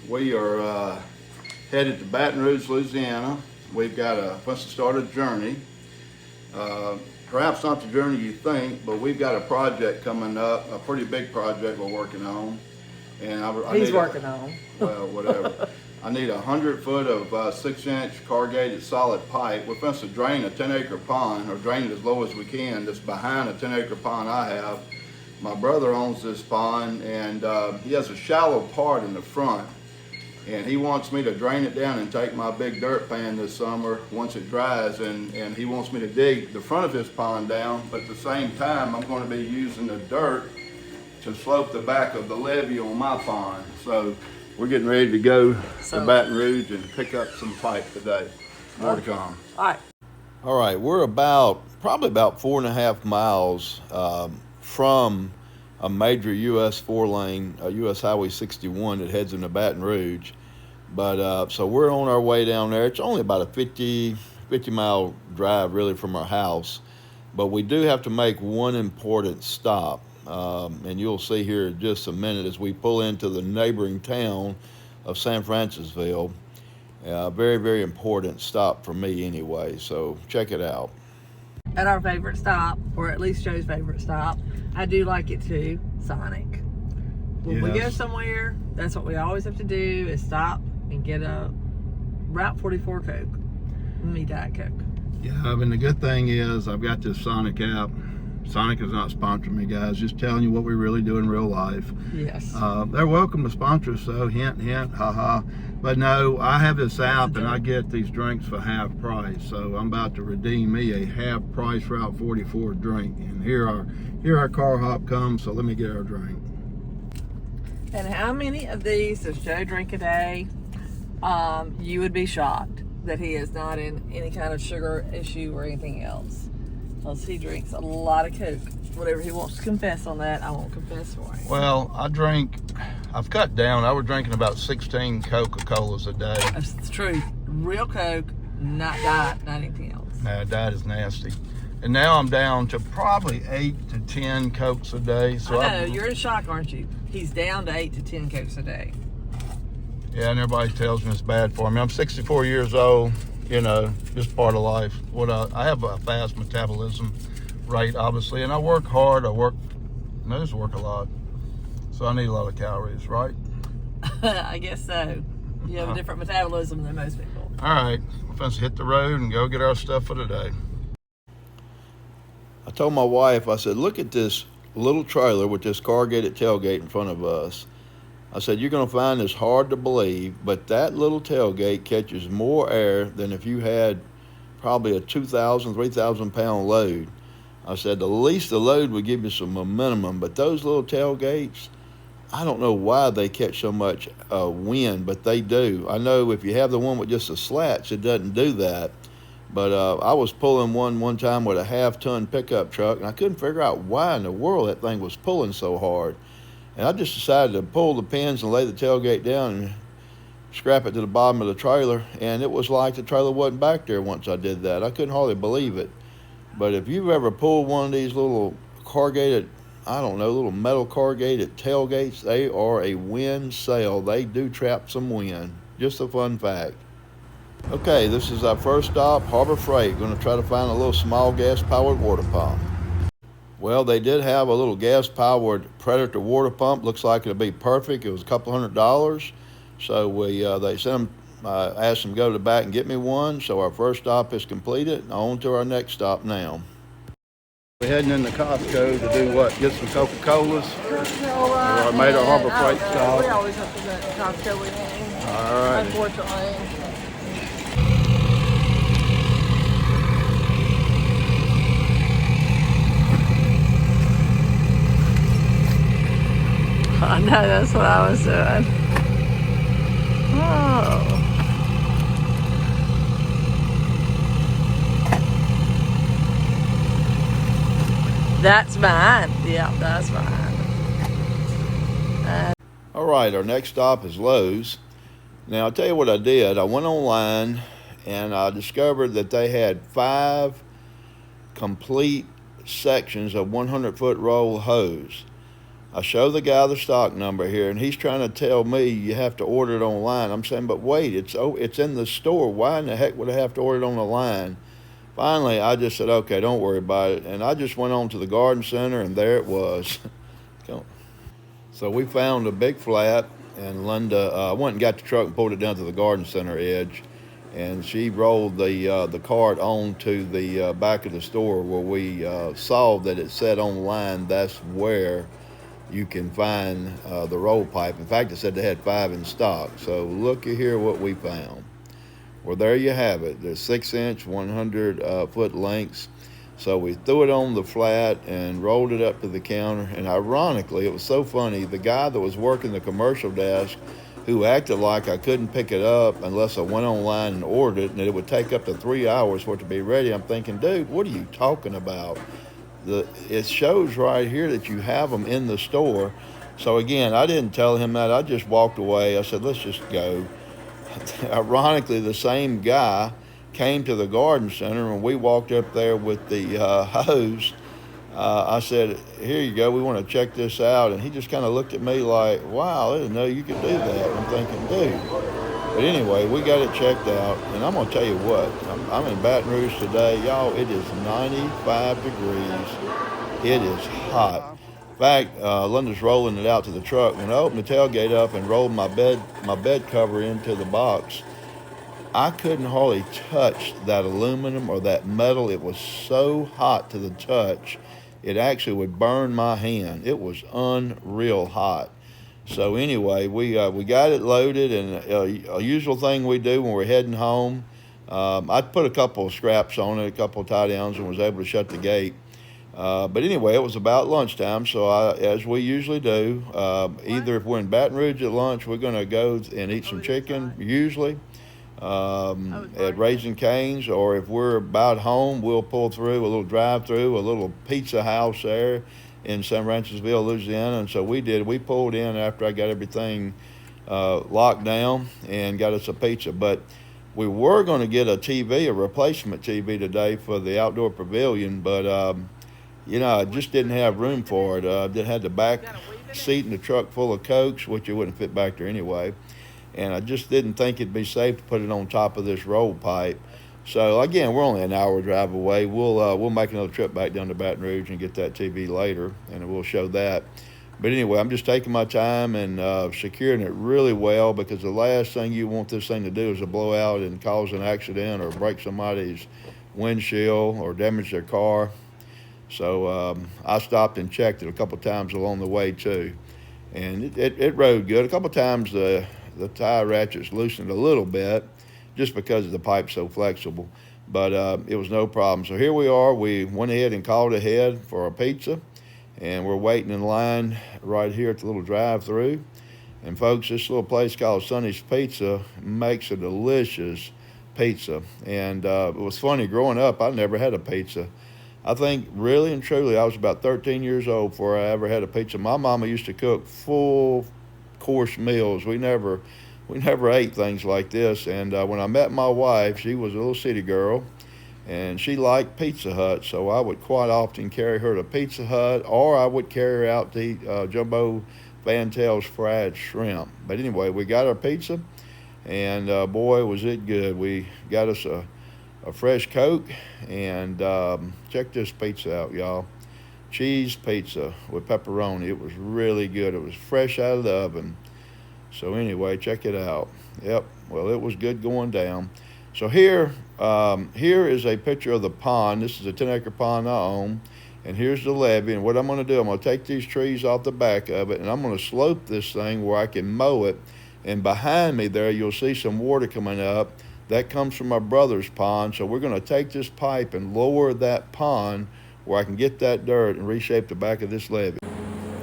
We are headed to Baton Rouge, Louisiana. We've got to start a journey. Perhaps not the journey you think, but we've got a project coming up, a pretty big project we're working on. And he's working on. Well, whatever. I need 100 foot of 6-inch corrugated solid pipe. We're supposed to drain a 10-acre pond, or drain it as low as we can, that's behind a 10-acre pond I have. My brother owns this pond, and he has a shallow part in the front, and he wants me to drain it down and take my big dirt pan this summer once it dries, and he wants me to dig the front of his pond down, but at the same time I'm going to be using the dirt to slope the back of the levee on my pond. So we're getting ready to go to Baton Rouge and pick up some pipe today. More to come. All right, we're probably about 4.5 miles from a major U.S. 4-lane, U.S. Highway 61 that heads into Baton Rouge. But so we're on our way down there. It's only about a 50 mile drive really from our house. But we do have to make one important stop. And you'll see here in just a minute as we pull into the neighboring town of San Francisville. Very, very important stop for me anyway, so check it out. At our favorite stop, or at least Joe's favorite stop, I do like it too, Sonic. When we go somewhere, that's what we always have to do, is stop and get a Route 44 Coke. Me Diet Coke. Yeah, and the good thing is I've got this Sonic app. Sonic is not sponsoring me, guys. Just telling you what we really do in real life. Yes. They're welcome to sponsor us, so hint, hint, haha. But no, I have this app and I get these drinks for half price. So I'm about to redeem me a half price Route 44 drink. And here our car hop comes, so let me get our drink. And how many of these does Joe drink a day? You would be shocked that he is not in any kind of sugar issue or anything else. Because he drinks a lot of Coke. Whatever he wants to confess on that, I won't confess for him. Well, I've cut down. I was drinking about 16 Coca-Colas a day. That's the truth. Real Coke, not diet, not anything else. Nah, diet is nasty. And now I'm down to probably 8 to 10 Cokes a day. So I know, you're in shock, aren't you? He's down to 8 to 10 Cokes a day. Yeah, and everybody tells me it's bad for me. I'm 64 years old. You know, just part of life. I have a fast metabolism rate, obviously, and I work hard. I just work a lot, so I need a lot of calories, right? I guess so. You have a different metabolism than most people. All right, let's hit the road and go get our stuff for today. I told my wife, I said, look at this little trailer with this corrugated tailgate in front of us. I said, you're going to find this hard to believe, but that little tailgate catches more air than if you had probably a 2,000, 3,000 pound load. I said, the least the load would give you some momentum, but those little tailgates, I don't know why they catch so much wind, but they do. I know if you have the one with just the slats, it doesn't do that. But I was pulling one time with a half-ton pickup truck, and I couldn't figure out why in the world that thing was pulling so hard. And I just decided to pull the pins and lay the tailgate down and scrap it to the bottom of the trailer. And it was like the trailer wasn't back there once I did that. I couldn't hardly believe it. But if you've ever pulled one of these little corrugated, little metal corrugated tailgates, they are a wind sail. They do trap some wind. Just a fun fact. Okay, this is our first stop, Harbor Freight. Going to try to find a little small gas-powered water pump. Well, they did have a little gas-powered Predator water pump. Looks like it'll be perfect. It was a couple $100. So they sent them, asked them to go to the back and get me one. So our first stop is completed. On to our next stop now. We're heading into Costco to do what? Get some Coca-Colas. Coca-Cola. We made our Harbor Freight stop. We always have to go to Costco with him. All right. Unfortunately. I know, that's what I was doing. Oh. That's mine. Yeah, that's mine. All right, our next stop is Lowe's. Now, I'll tell you what I did. I went online and I discovered that they had 5 complete sections of 100-foot roll hose. I show the guy the stock number here, and he's trying to tell me you have to order it online. I'm saying, but wait, it's in the store. Why in the heck would I have to order it on the line? Finally, I just said, okay, don't worry about it. And I just went on to the garden center, and there it was. So we found a big flat, and Linda went and got the truck and pulled it down to the garden center edge. And she rolled the cart onto the back of the store where we saw that it said online that's where you can find the roll pipe. In fact, it said they had 5 in stock. So looky here what we found. Well, there you have it. There's 6-inch, 100-foot lengths. So we threw it on the flat and rolled it up to the counter. And ironically, it was so funny, the guy that was working the commercial desk, who acted like I couldn't pick it up unless I went online and ordered it, and it would take up to 3 hours for it to be ready. I'm thinking, dude, what are you talking about? It shows right here that you have them in the store. So again, I didn't tell him that. I just walked away. I said, let's just go. Ironically, the same guy came to the garden center, and we walked up there with the hose. I said, here you go, we want to check this out. And he just kind of looked at me like, wow, I didn't know you could do that. I'm thinking, dude. But anyway, we got it checked out. And I'm going to tell you what, I'm in Baton Rouge today. Y'all, it is 95 degrees. It is hot. In fact, Linda's rolling it out to the truck. When I opened the tailgate up and rolled my bed cover into the box, I couldn't hardly touch that aluminum or that metal. It was so hot to the touch. It actually would burn my hand. It was unreal hot. So anyway, we got it loaded, and a usual thing we do when we're heading home, I put a couple of scraps on it, a couple of tie downs, and was able to shut the gate. But anyway, it was about lunchtime, so as we usually do, either if we're in Baton Rouge at lunch, we're going to go and eat some chicken, usually, at Raising Cane's, or if we're about home, we'll pull through a little drive-through, a little pizza house there in San Francisco, Louisiana. And so we pulled in after I got everything locked down and got us a pizza. But we were going to get a replacement TV today for the outdoor pavilion, but I just didn't have room for it. I had the back seat in the truck full of Cokes, which it wouldn't fit back there anyway. And I just didn't think it'd be safe to put it on top of this roll pipe. So again, we're only an hour drive away. We'll make another trip back down to Baton Rouge and get that TV later, and we'll show that. But anyway, I'm just taking my time and securing it really well, because the last thing you want this thing to do is to blow out and cause an accident or break somebody's windshield or damage their car. So I stopped and checked it a couple times along the way too, and it rode good. A couple times the tie ratchets loosened a little bit just because the pipe's so flexible, but it was no problem. So here we are. We went ahead and called ahead for our pizza, and we're waiting in line right here at the little drive-through. And folks, this little place called Sonny's Pizza makes a delicious pizza. And it was funny, growing up, I never had a pizza. I think really and truly I was about 13 years old before I ever had a pizza. My mama used to cook full course meals. We never ate things like this. And when I met my wife, she was a little city girl, and she liked Pizza Hut, so I would quite often carry her to Pizza Hut, or I would carry her out to eat Jumbo Vantel's fried shrimp. But anyway, we got our pizza, and boy, was it good. We got us a fresh Coke, and check this pizza out, y'all. Cheese pizza with pepperoni. It was really good. It was fresh out of the oven. So anyway, check it out. Yep, well, it was good going down. So here is a picture of the pond. This is a 10-acre pond I own, and here's the levee. And what I'm going to do, I'm going to take these trees off the back of it, and I'm going to slope this thing where I can mow it. And behind me there, you'll see some water coming up. That comes from my brother's pond. So we're going to take this pipe and lower that pond where I can get that dirt and reshape the back of this levee.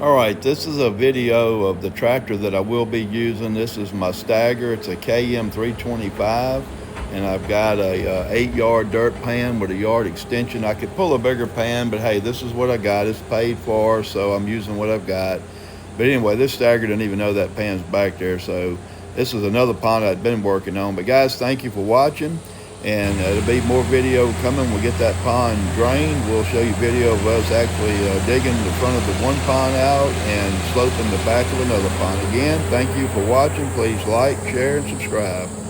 All right, this is a video of the tractor that I will be using. This is my Stagger. It's a KM 325, and I've got a 8-yard dirt pan with a yard extension. I could pull a bigger pan, but hey, this is what I got. It's paid for, so I'm using what I've got. But anyway, this Stagger didn't even know that pan's back there, so this is another pond I'd been working on. But guys, thank you for watching. And there'll be more video coming. We'll get that pond drained. We'll show you video of us actually digging the front of the one pond out and sloping the back of another pond. Again, thank you for watching. Please like, share, and subscribe.